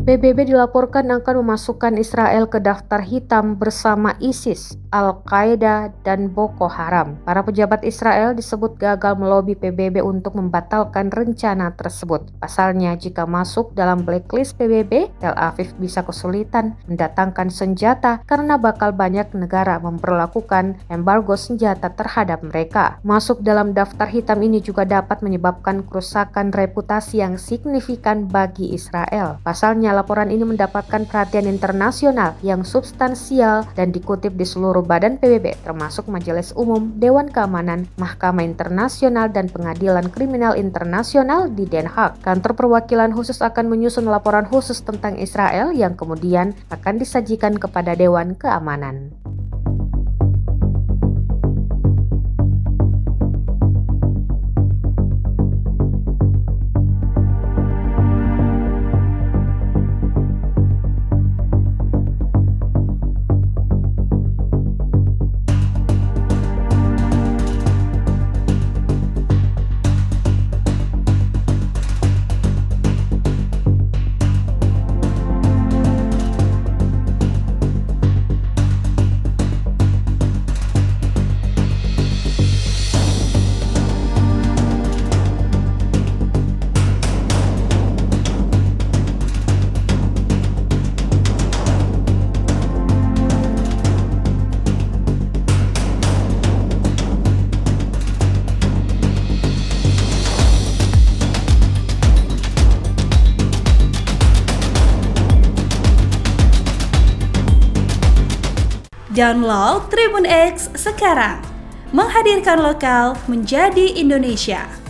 PBB dilaporkan akan memasukkan Israel ke daftar hitam bersama ISIS, Al-Qaeda, dan Boko Haram. Para pejabat Israel disebut gagal melobi PBB untuk membatalkan rencana tersebut. Pasalnya, jika masuk dalam blacklist PBB, Tel Aviv bisa kesulitan mendatangkan senjata karena bakal banyak negara memperlakukan embargo senjata terhadap mereka. Masuk dalam daftar hitam ini juga dapat menyebabkan kerusakan reputasi yang signifikan bagi Israel. Pasalnya, laporan ini mendapatkan perhatian internasional yang substansial dan dikutip di seluruh badan PBB, termasuk Majelis Umum, Dewan Keamanan, Mahkamah Internasional, dan Pengadilan Kriminal Internasional di Den Haag. Kantor Perwakilan Khusus akan menyusun laporan khusus tentang Israel yang kemudian akan disajikan kepada Dewan Keamanan. Download Tribun X sekarang, menghadirkan lokal menjadi Indonesia.